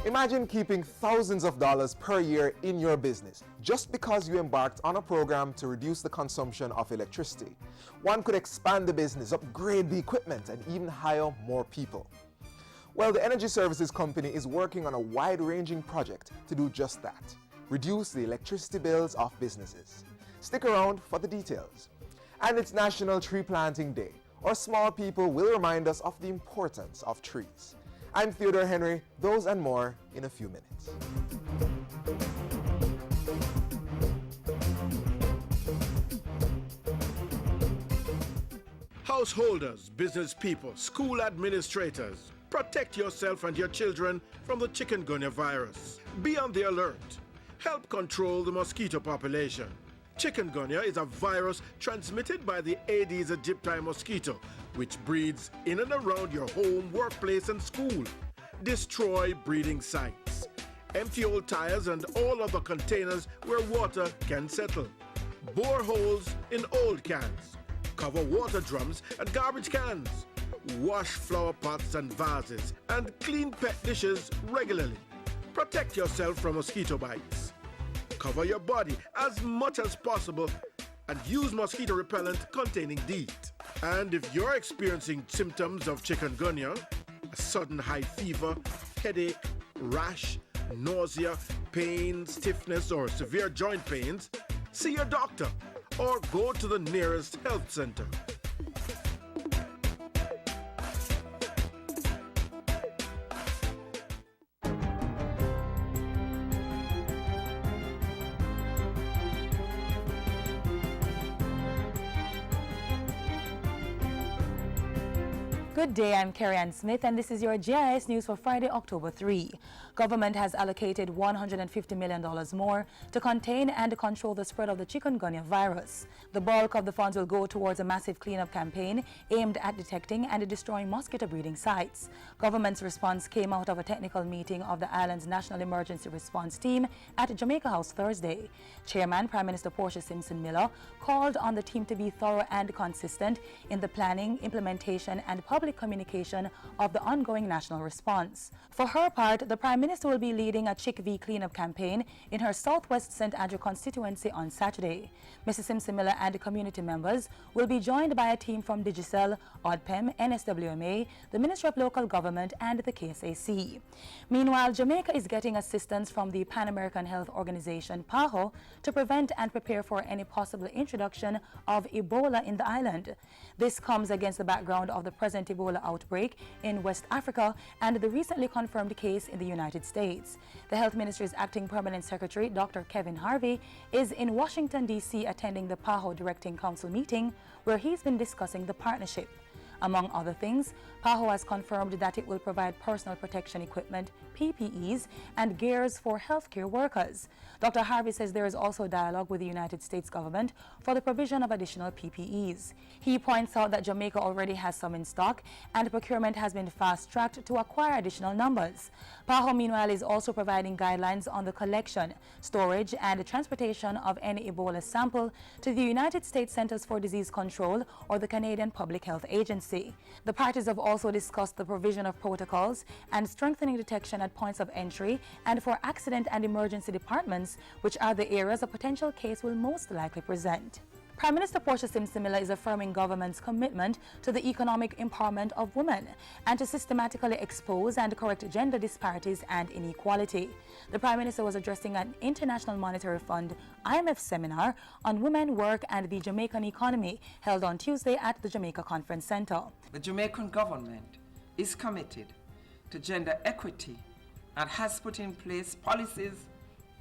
Imagine keeping thousands of dollars per year in your business just because you embarked on a program to reduce the consumption of electricity. One could expand the business, upgrade the equipment, and even hire more people. Well, the energy services company is working on a wide-ranging project to do just that: reduce the electricity bills of businesses. Stick around for the details. And it's National Tree Planting Day. Our small people will remind us of the importance of trees. I'm Theodore Henry. Those and more in a few minutes. Householders, business people, school administrators, protect yourself and your children from the chikungunya virus. Be on the alert. Help control the mosquito population. Chikungunya is a virus transmitted by the Aedes aegypti mosquito, which breeds in and around your home, workplace, and school. Destroy breeding sites. Empty old tires and all other containers where water can settle. Bore holes in old cans. Cover water drums and garbage cans. Wash flower pots and vases and clean pet dishes regularly. Protect yourself from mosquito bites. Cover your body as much as possible and use mosquito repellent containing DEET. And if you're experiencing symptoms of chikungunya, a sudden high fever, headache, rash, nausea, pain, stiffness, or severe joint pains, see your doctor or go to the nearest health center. Good day, I'm Carrie Ann Smith, and this is your GIS News for Friday, October 3. Government has allocated $150 million more to contain and control the spread of the chikungunya virus. The bulk of the funds will go towards a massive cleanup campaign aimed at detecting and destroying mosquito breeding sites. Government's response came out of a technical meeting of the island's National Emergency Response Team at Jamaica House Thursday. Chairman Prime Minister Portia Simpson Miller called on the team to be thorough and consistent in the planning, implementation, and public communication of the ongoing national response. For her part, the Prime Minister will be leading a Chick V cleanup campaign in her Southwest St. Andrew constituency on Saturday. Mrs. Simpson Miller and community members will be joined by a team from Digicel, ODPEM, NSWMA, the Ministry of Local Government, and the KSAC. Meanwhile, Jamaica is getting assistance from the Pan American Health Organization, PAHO, to prevent and prepare for any possible introduction of Ebola in the island. This comes against the background of the present Ebola outbreak in West Africa and the recently confirmed case in the United States. The Health Ministry's acting permanent secretary, Dr. Kevin Harvey, is in Washington, D.C. attending the PAHO Directing Council meeting where he's been discussing the partnership. Among other things, PAHO has confirmed that it will provide personal protection equipment, PPEs, and gears for healthcare workers. Dr. Harvey says there is also dialogue with the United States government for the provision of additional PPEs. He points out that Jamaica already has some in stock and procurement has been fast-tracked to acquire additional numbers. PAHO, meanwhile, is also providing guidelines on the collection, storage, and transportation of any Ebola sample to the United States Centers for Disease Control or the Canadian Public Health Agency. The parties have also discussed the provision of protocols and strengthening detection at points of entry and for accident and emergency departments, which are the areas a potential case will most likely present. Prime Minister Portia Simpson Miller is affirming government's commitment to the economic empowerment of women and to systematically expose and correct gender disparities and inequality. The Prime Minister was addressing an International Monetary Fund IMF seminar on women, work, and the Jamaican economy held on Tuesday at the Jamaica Conference Center. The Jamaican government is committed to gender equity and has put in place policies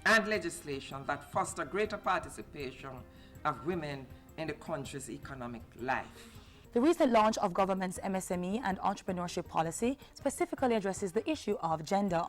and legislation that foster greater participation of women in the country's economic life. The recent launch of government's MSME and entrepreneurship policy specifically addresses the issue of gender.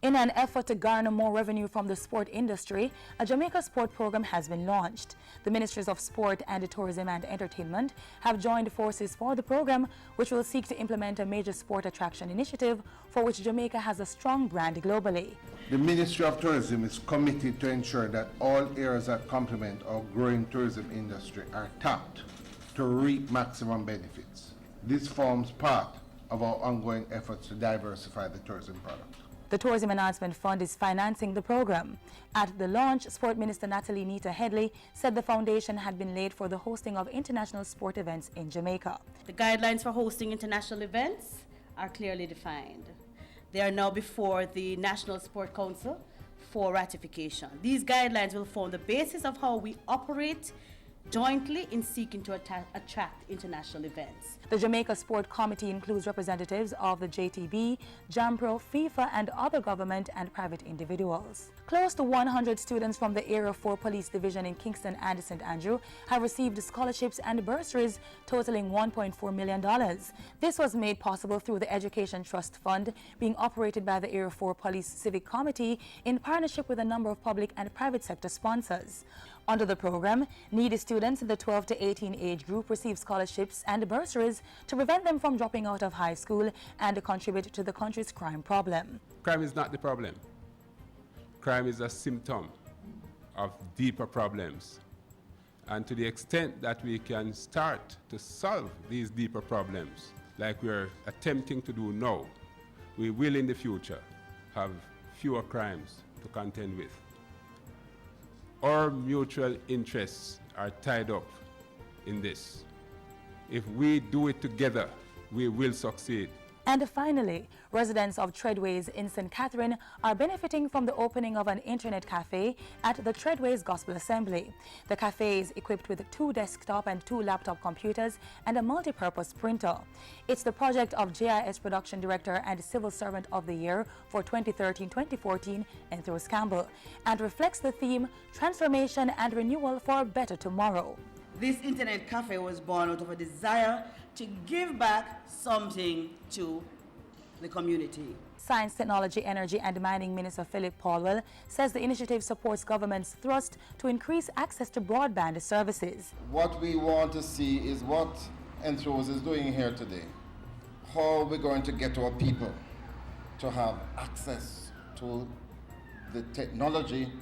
In an effort to garner more revenue from the sport industry, a Jamaica Sport program has been launched. The Ministries of Sport and Tourism and Entertainment have joined forces for the program, which will seek to implement a major sport attraction initiative for which Jamaica has a strong brand globally. The Ministry of Tourism is committed to ensure that all areas that complement our growing tourism industry are tapped to reap maximum benefits. This forms part of our ongoing efforts to diversify the tourism product. The Tourism Enhancement Fund is financing the program. At the launch, Sport Minister Natalie Nita Headley said the foundation had been laid for the hosting of international sport events in Jamaica. The guidelines for hosting international events are clearly defined. They are now before the National Sport Council for ratification. These guidelines will form the basis of how we operate jointly in seeking to attract international events. The Jamaica Sport Committee includes representatives of the JTB, JAMPRO, FIFA, and other government and private individuals. Close to 100 students from the Area 4 Police Division in Kingston and St. Andrew have received scholarships and bursaries totaling $1.4 million. This was made possible through the Education Trust Fund being operated by the Area 4 Police Civic Committee in partnership with a number of public and private sector sponsors. Under the program, needy students in the 12 to 18 age group receive scholarships and bursaries to prevent them from dropping out of high school and to contribute to the country's crime problem. Crime is not the problem. Crime is a symptom of deeper problems. And to the extent that we can start to solve these deeper problems, like we're attempting to do now, we will in the future have fewer crimes to contend with. Our mutual interests are tied up in this. If we do it together, we will succeed. And finally, residents of Treadways in St. Catherine are benefiting from the opening of an internet cafe at the Treadways Gospel Assembly. The cafe is equipped with 2 desktop and 2 laptop computers and a multi-purpose printer. It's the project of JIS Production Director and Civil Servant of the Year for 2013-2014, Enthros Campbell, and reflects the theme, Transformation and Renewal for a Better Tomorrow. This internet cafe was born out of a desire to give back something to the community. Science, Technology, Energy and Mining Minister Philip Paulwell says the initiative supports government's thrust to increase access to broadband services. What we want to see is what Enthros is doing here today. How we're going to get our people to have access to the technology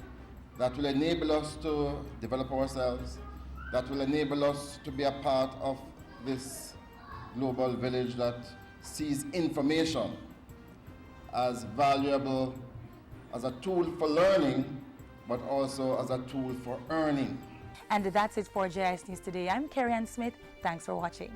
that will enable us to develop ourselves, that will enable us to be a part of this global village that sees information as valuable as a tool for learning, but also as a tool for earning. And that's it for JIS News Today. I'm Carrie-Ann Smith. Thanks for watching.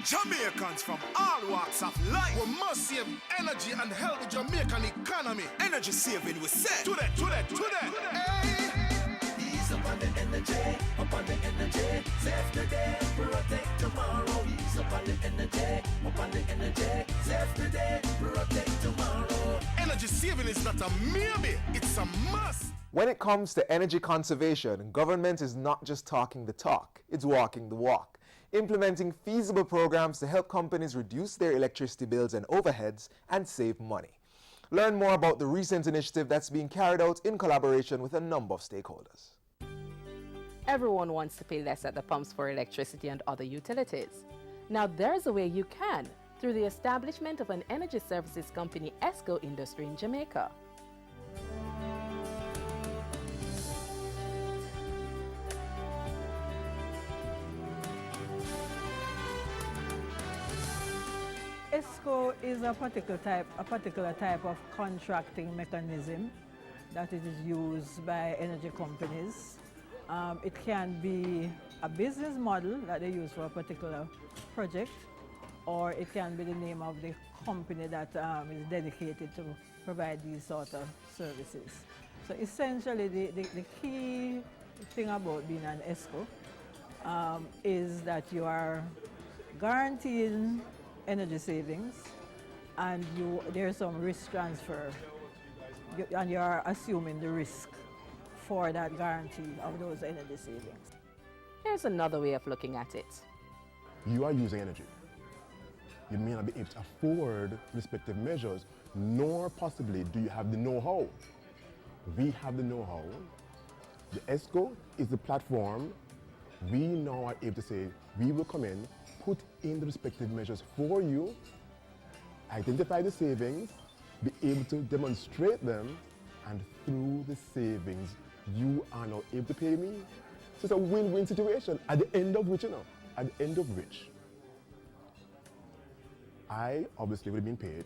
Jamaicans from all walks of life. We must save energy and help the Jamaican economy. Energy saving, we say. To that. Hey. Ease up on the energy, save today, protect tomorrow. Ease up on the energy, save today, protect tomorrow. Energy saving is not a maybe, it's a must. When it comes to energy conservation, government is not just talking the talk, it's walking the walk, implementing feasible programs to help companies reduce their electricity bills and overheads and save money. Learn more about the recent initiative that's being carried out in collaboration with a number of stakeholders. Everyone wants to pay less at the pumps for electricity and other utilities. Now there's a way you can, through the establishment of an energy services company, ESCO Industry in Jamaica. ESCO is a particular type of contracting mechanism that it is used by energy companies. It can be a business model that they use for a particular project, or it can be the name of the company that is dedicated to provide these sort of services. So essentially the key thing about being an ESCO is that you are guaranteeing energy savings, and there's some risk transfer, and you are assuming the risk for that guarantee of those energy savings. Here's another way of looking at it. You are using energy. You may not be able to afford respective measures, nor possibly do you have the know-how. We have the know-how. The ESCO is the platform. We now are able to say, we will come in, put in the respective measures for you, identify the savings, be able to demonstrate them, and through the savings, you are now able to pay me. So it's a win-win situation, at the end of which, at the end of which I obviously would have been paid,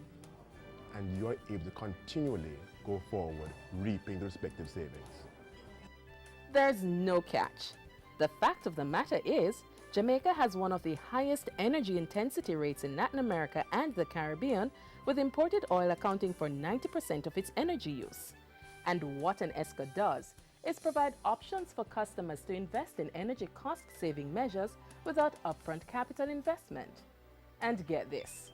and you are able to continually go forward reaping the respective savings. There's no catch. The fact of the matter is, Jamaica has one of the highest energy intensity rates in Latin America and the Caribbean, with imported oil accounting for 90% of its energy use. And what an ESCO does is provide options for customers to invest in energy cost-saving measures without upfront capital investment. And get this,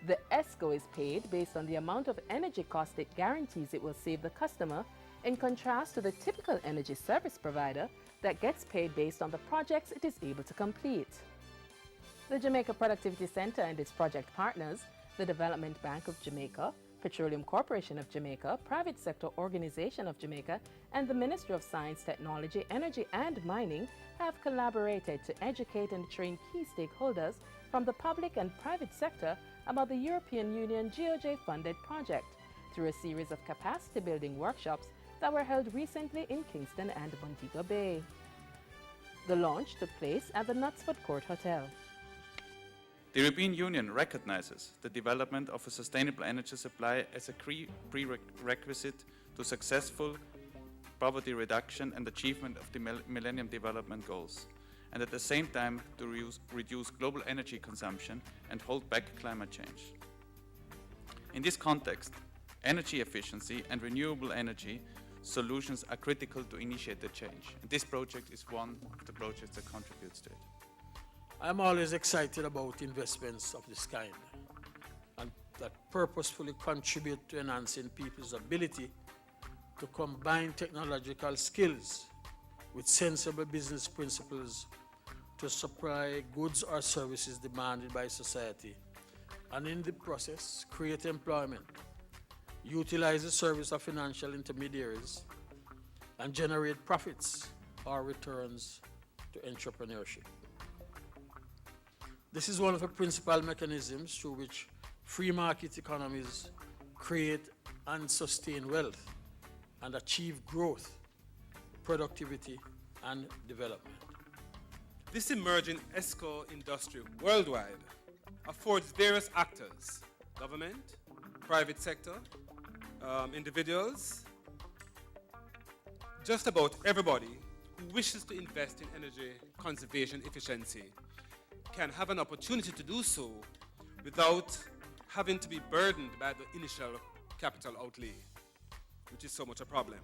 the ESCO is paid based on the amount of energy cost it guarantees it will save the customer, in contrast to the typical energy service provider that gets paid based on the projects it is able to complete. The Jamaica Productivity Center and its project partners, the Development Bank of Jamaica, Petroleum Corporation of Jamaica, Private Sector Organization of Jamaica, and the Ministry of Science, Technology, Energy and Mining have collaborated to educate and train key stakeholders from the public and private sector about the European Union GeoJ-funded project through a series of capacity-building workshops that were held recently in Kingston and Montego Bay. The launch took place at the Knutsford Court Hotel. The European Union recognizes the development of a sustainable energy supply as a prerequisite to successful poverty reduction and achievement of the Millennium Development Goals, and at the same time to reduce global energy consumption and hold back climate change. In this context, energy efficiency and renewable energy solutions are critical to initiate the change, and this project is one of the projects that contributes to it. I'm always excited about investments of this kind and that purposefully contribute to enhancing people's ability to combine technological skills with sensible business principles to supply goods or services demanded by society, and in the process create employment, utilize the service of financial intermediaries, and generate profits or returns to entrepreneurship. This is one of the principal mechanisms through which free market economies create and sustain wealth and achieve growth, productivity, and development. This emerging ESCO industry worldwide affords various actors, government, private sector, individuals, just about everybody who wishes to invest in energy conservation efficiency can have an opportunity to do so without having to be burdened by the initial capital outlay, which is so much a problem.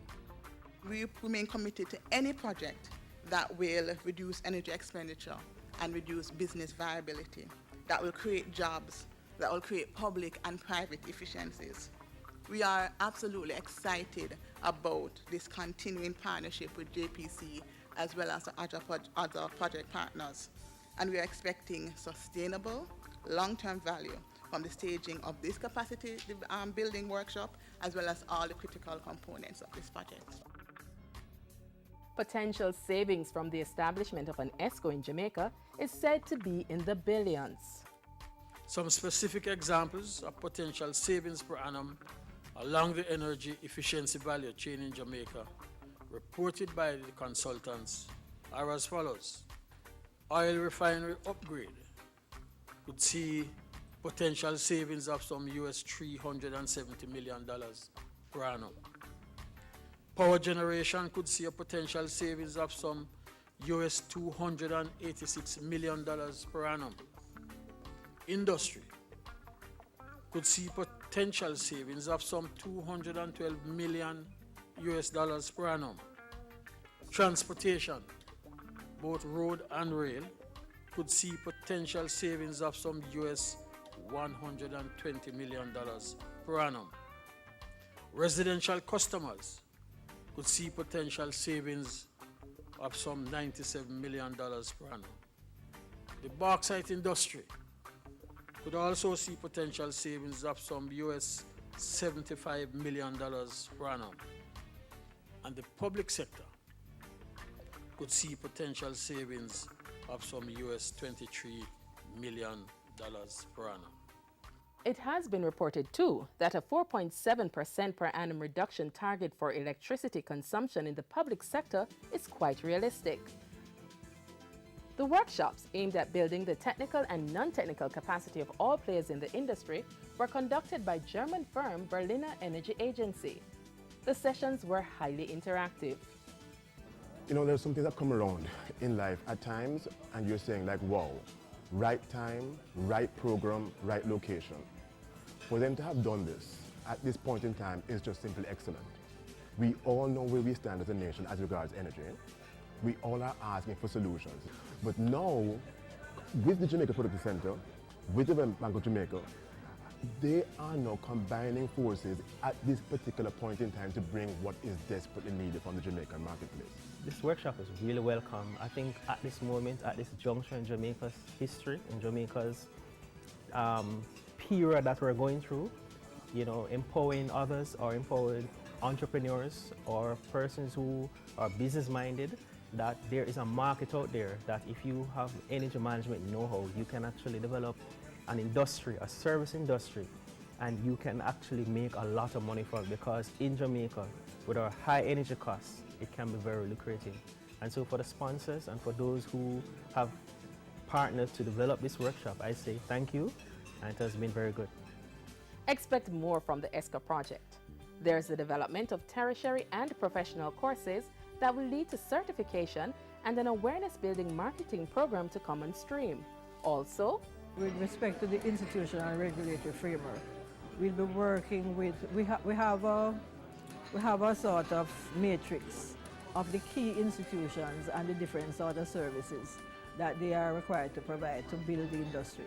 We remain committed to any project that will reduce energy expenditure and reduce business viability, that will create jobs, that will create public and private efficiencies. We are absolutely excited about this continuing partnership with JPC as well as the other project partners. And we are expecting sustainable, long-term value from the staging of this capacity building workshop, as well as all the critical components of this project. Potential savings from the establishment of an ESCO in Jamaica is said to be in the billions. Some specific examples of potential savings per annum along the energy efficiency value chain in Jamaica, reported by the consultants, are as follows. Oil refinery upgrade could see potential savings of some US $370 million per annum. Power generation could see a potential savings of some US $286 million per annum. Industry could see potential savings of some $212 million US per annum. Transportation, both road and rail, could see potential savings of some US $120 million per annum. Residential customers could see potential savings of some $97 million per annum. The bauxite industry could also see potential savings of some US $75 million per annum. And the public sector could see potential savings of some US $23 million per annum. It has been reported, too, that a 4.7% per annum reduction target for electricity consumption in the public sector is quite realistic. The workshops, aimed at building the technical and non-technical capacity of all players in the industry, were conducted by German firm Berliner Energy Agency. The sessions were highly interactive. You know, there's something that come around in life at times, and you're saying like, wow, right time, right program, right location. For them to have done this at this point in time is just simply excellent. We all know where we stand as a nation as regards energy. We all are asking for solutions. But now, with the Jamaica Productive Center, with the Bank of Jamaica, they are now combining forces at this particular point in time to bring what is desperately needed from the Jamaican marketplace. This workshop is really welcome. I think at this moment, at this juncture in Jamaica's history, in Jamaica's period that we're going through, you know, empowering others or empowering entrepreneurs or persons who are business-minded, that there is a market out there that if you have energy management know-how, you can actually develop an industry, a service industry, and you can actually make a lot of money from it, because in Jamaica, with our high energy costs, it can be very lucrative. And so for the sponsors and for those who have partnered to develop this workshop, I say thank you, and it has been very good. Expect more from the ESCO project. There's the development of tertiary and professional courses that will lead to certification and an awareness-building marketing program to come on stream. Also, with respect to the institutional and regulatory framework, we'll be working with, we have a sort of matrix of the key institutions and the different sort of services that they are required to provide to build the industry.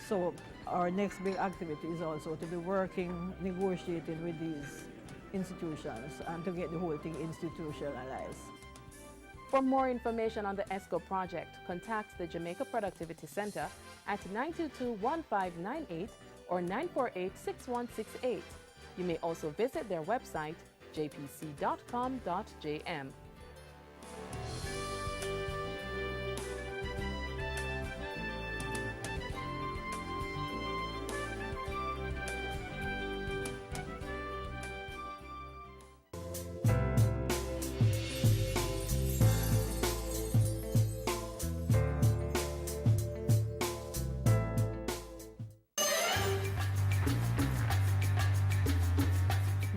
So our next big activity is also to be working, negotiating with these institutions and to get the whole thing institutionalized. For more information on the ESCO project, contact the Jamaica Productivity Center at 922-1598 or 948-6168. You may also visit their website, jpc.com.jm.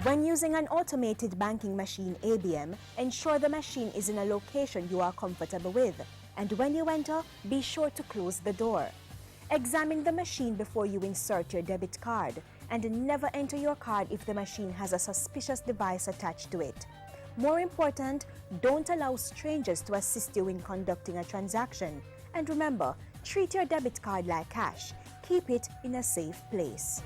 When using an automated banking machine ABM, ensure the machine is in a location you are comfortable with, and when you enter, be sure to close the door. Examine the machine before you insert your debit card, and never enter your card if the machine has a suspicious device attached to it. More important, don't allow strangers to assist you in conducting a transaction. And remember, treat your debit card like cash. Keep it in a safe place.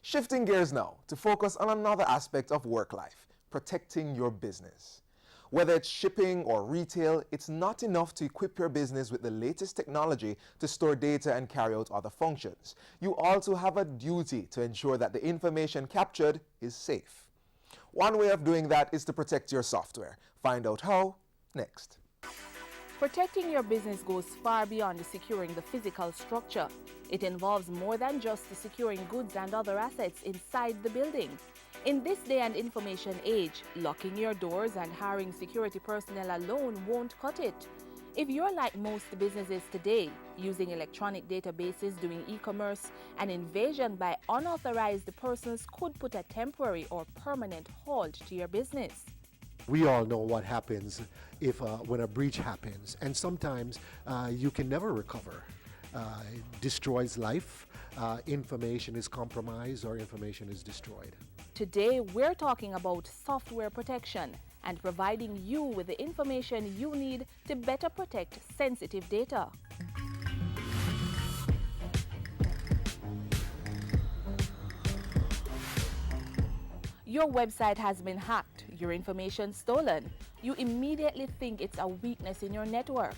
Shifting gears now to focus on another aspect of work life, protecting your business. Whether it's shipping or retail, it's not enough to equip your business with the latest technology to store data and carry out other functions. You also have a duty to ensure that the information captured is safe. One way of doing that is to protect your software. Find out how next. Protecting your business goes far beyond securing the physical structure. It involves more than just securing goods and other assets inside the building. In this day and information age, locking your doors and hiring security personnel alone won't cut it. If you're like most businesses today, using electronic databases, doing e-commerce, an invasion by unauthorized persons could put a temporary or permanent halt to your business. We all know what happens if when a breach happens, and sometimes you can never recover. It destroys life, information is compromised, or information is destroyed. Today, we're talking about software protection and providing you with the information you need to better protect sensitive data. Your website has been hacked, your information stolen. You immediately think it's a weakness in your network.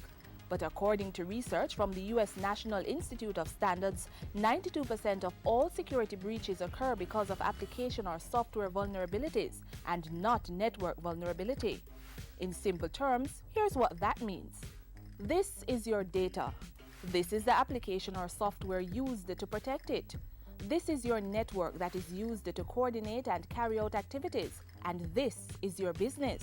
But according to research from the U.S. National Institute of Standards, 92% of all security breaches occur because of application or software vulnerabilities and not network vulnerability. In simple terms, here's what that means. This is your data. This is the application or software used to protect it. This is your network that is used to coordinate and carry out activities. And this is your business.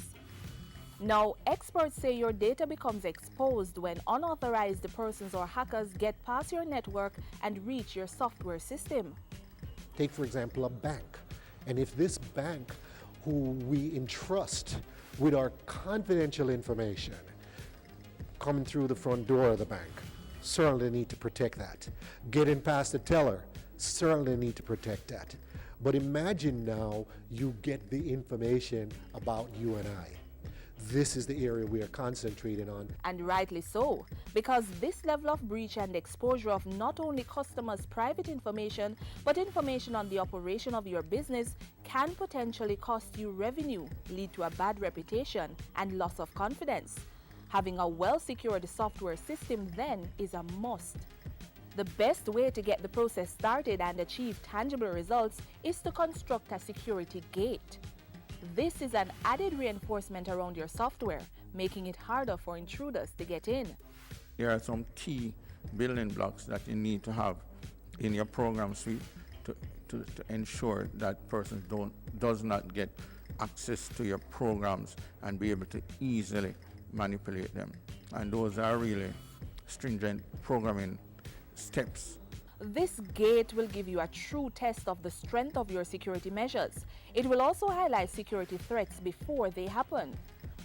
Now, experts say your data becomes exposed when unauthorized persons or hackers get past your network and reach your software system. Take, for example, a bank. And if this bank, who we entrust with our confidential information, coming through the front door of the bank, certainly need to protect that. Getting past the teller, certainly need to protect that. But imagine now you get the information about you and I. This is the area we are concentrating on. And rightly so, because this level of breach and exposure of not only customers' private information, but information on the operation of your business can potentially cost you revenue, lead to a bad reputation, and loss of confidence. Having a well-secured software system then is a must. The best way to get the process started and achieve tangible results is to construct a security gate. This is an added reinforcement around your software, making it harder for intruders to get in. There are some key building blocks that you need to have in your program suite to ensure that person does not get access to your programs and be able to easily manipulate them. And those are really stringent programming steps. This gate will give you a true test of the strength of your security measures. It will also highlight security threats before they happen.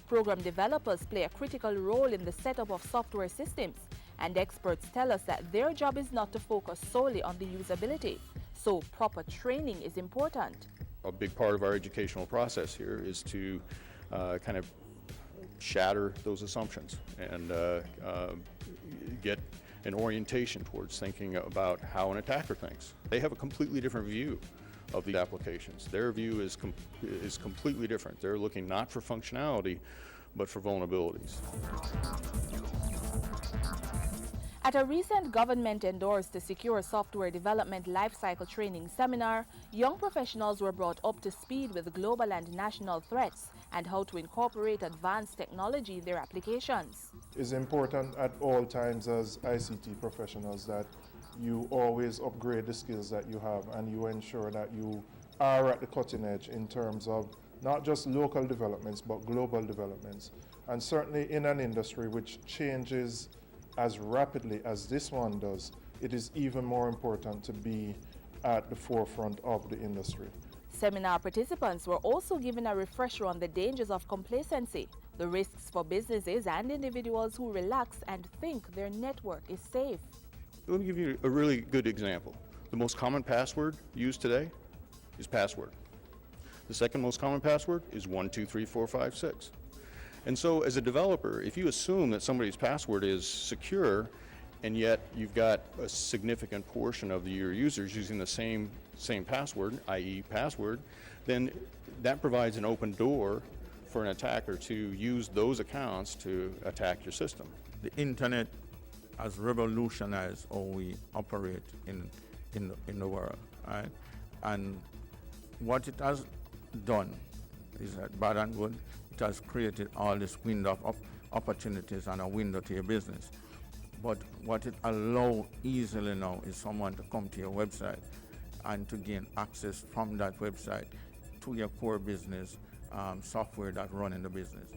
Program developers play a critical role in the setup of software systems, and experts tell us that their job is not to focus solely on the usability, so proper training is important. A big part of our educational process here is to kind of shatter those assumptions and get an orientation towards thinking about how an attacker thinks. They have a completely different view of the applications. Their view is completely different. They're looking not for functionality, but for vulnerabilities. At a recent government-endorsed secure software development lifecycle training seminar, young professionals were brought up to speed with global and national threats and how to incorporate advanced technology in their applications. It's important at all times as ICT professionals that you always upgrade the skills that you have and you ensure that you are at the cutting edge in terms of not just local developments but global developments. And certainly in an industry which changes as rapidly as this one does, it is even more important to be at the forefront of the industry. Seminar participants were also given a refresher on the dangers of complacency, the risks for businesses and individuals who relax and think their network is safe. Let me give you a really good example. The most common password used today is password. The second most common password is 123456. And so as a developer, if you assume that somebody's password is secure and yet you've got a significant portion of your users using the same password, i.e. password, then that provides an open door for an attacker to use those accounts to attack your system. The internet has revolutionized how we operate in the world, right? And what it has done is that bad and good. It has created all this window of opportunities and a window to your business. But what it allows easily now is someone to come to your website and to gain access from that website to your core business software that run in the business.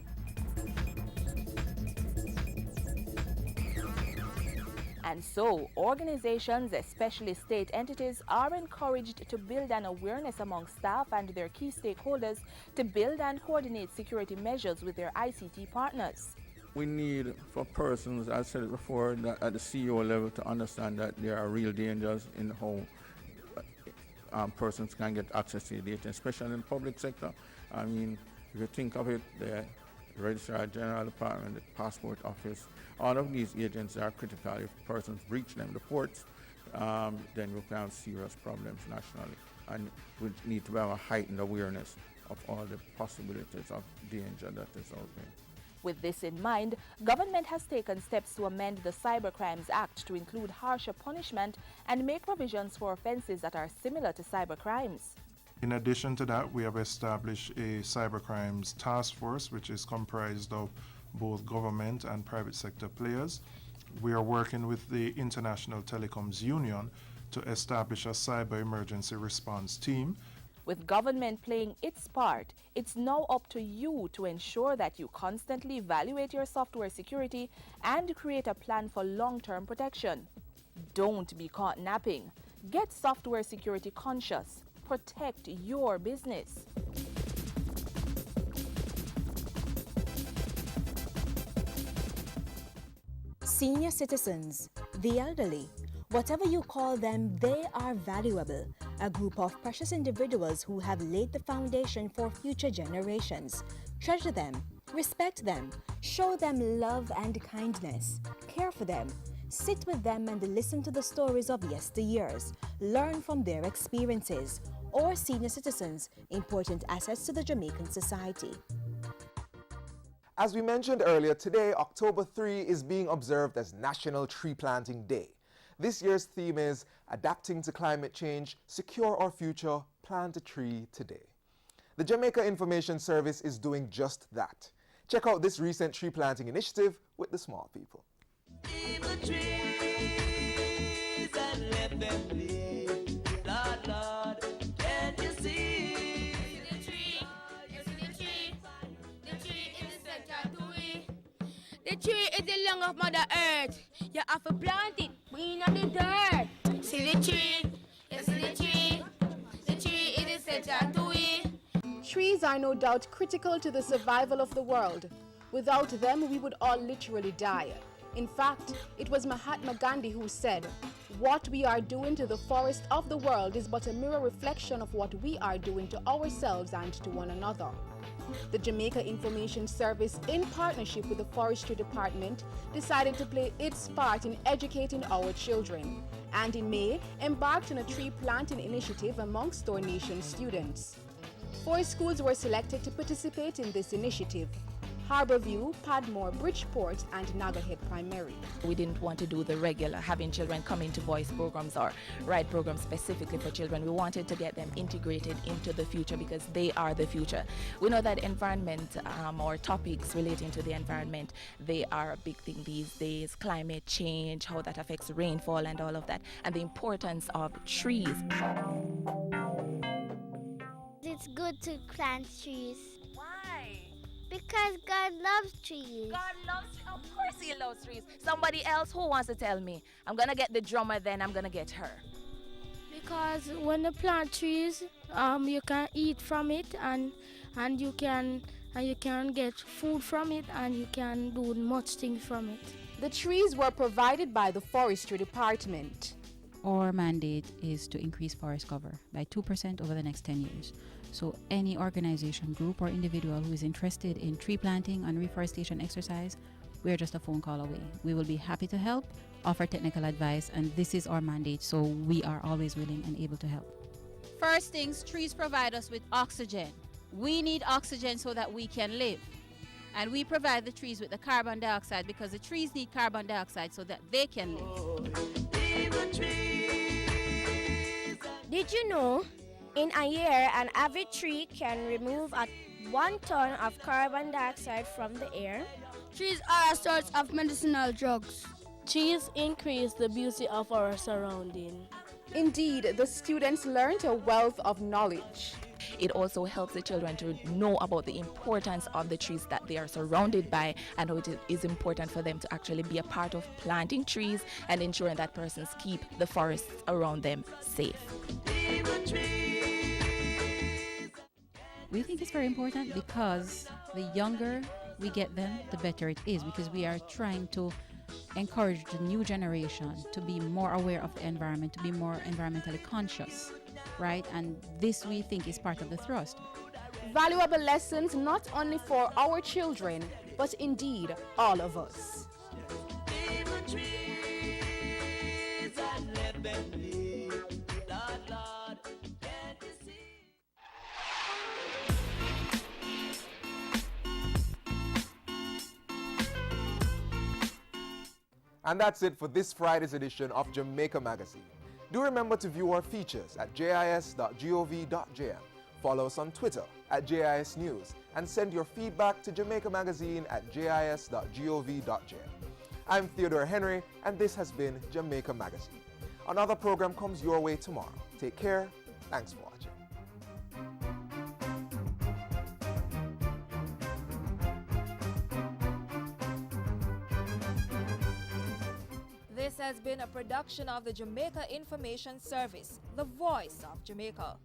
And so, organizations, especially state entities, are encouraged to build an awareness among staff and their key stakeholders to build and coordinate security measures with their ICT partners. We need for persons, I said it before, that at the CEO level to understand that there are real dangers in how persons can get access to data, especially in the public sector. I mean, if you think of it, the Registrar General Department, the Passport Office, all of these agents are critical. If persons breach them, the ports, then we can have serious problems nationally. And we need to have a heightened awareness of all the possibilities of danger that is out there. With this in mind, government has taken steps to amend the Cybercrimes Act to include harsher punishment and make provisions for offenses that are similar to cybercrimes. In addition to that, we have established a cybercrimes task force, which is comprised of both government and private sector players. We are working with the International Telecoms Union to establish a cyber emergency response team. With government playing its part, it's now up to you to ensure that you constantly evaluate your software security and create a plan for long-term protection. Don't be caught napping. Get software security conscious. Protect your business. Senior citizens, the elderly, whatever you call them, they are valuable. A group of precious individuals who have laid the foundation for future generations. Treasure them, respect them, show them love and kindness, care for them, sit with them and listen to the stories of yesteryears, learn from their experiences. Or senior citizens, important assets to the Jamaican society. As we mentioned earlier, today, October 3, is being observed as National Tree Planting Day. This year's theme is Adapting to Climate Change, Secure Our Future, Plant a Tree Today. The Jamaica Information Service is doing just that. Check out this recent tree planting initiative with the small people. Leave the trees and let them bleed. Lord, Lord, can you see? The tree, you see the tree. The tree is the center to it. The tree is the lung of Mother Earth. You have to plant it, bring on the dirt. See the tree, you see the tree. The tree is the center to it. Trees are no doubt critical to the survival of the world. Without them, we would all literally die. In fact, it was Mahatma Gandhi who said, "What we are doing to the forest of the world is but a mirror reflection of what we are doing to ourselves and to one another." The Jamaica Information Service, in partnership with the Forestry Department, decided to play its part in educating our children, and in May, embarked on a tree planting initiative amongst our nation's students. 4 schools were selected to participate in this initiative: Harborview, Padmore, Bridgeport, and Nagahead Primary. We didn't want to do the regular, having children come into voice programs or write programs specifically for children. We wanted to get them integrated into the future because they are the future. We know that environment or topics relating to the environment, they are a big thing these days. Climate change, how that affects rainfall and all of that, and the importance of trees. It's good to plant trees. Why? Because God loves trees. God loves, of course he loves trees. Somebody else who wants to tell me? I'm gonna get the drummer, then I'm gonna get her. Because when you plant trees, you can eat from it, and you can get food from it, and you can do much things from it. The trees were provided by the Forestry Department. Our mandate is to increase forest cover by 2% over the next 10 years. So any organization, group, or individual who is interested in tree planting and reforestation exercise, we are just a phone call away. We will be happy to help, offer technical advice, and this is our mandate, so we are always willing and able to help. First things, trees provide us with oxygen. We need oxygen so that we can live. And we provide the trees with the carbon dioxide because the trees need carbon dioxide so that they can live. Did you know, in a year, an average tree can remove 1 ton of carbon dioxide from the air? Trees are a source of medicinal drugs. Trees increase the beauty of our surrounding. Indeed, the students learned a wealth of knowledge. It also helps the children to know about the importance of the trees that they are surrounded by, and how it is important for them to actually be a part of planting trees and ensuring that persons keep the forests around them safe. We think it's very important because the younger we get them, the better it is, because we are trying to encourage the new generation to be more aware of the environment, to be more environmentally conscious, right? And this, we think, is part of the thrust. Valuable lessons not only for our children, but indeed all of us. And that's it for this Friday's edition of Jamaica Magazine. Do remember to view our features at jis.gov.jm. Follow us on Twitter at JIS News and send your feedback to Jamaica Magazine at jis.gov.jm. I'm Theodore Henry, and this has been Jamaica Magazine. Another program comes your way tomorrow. Take care. Thanks for watching. has been a production of the Jamaica Information Service, the voice of Jamaica.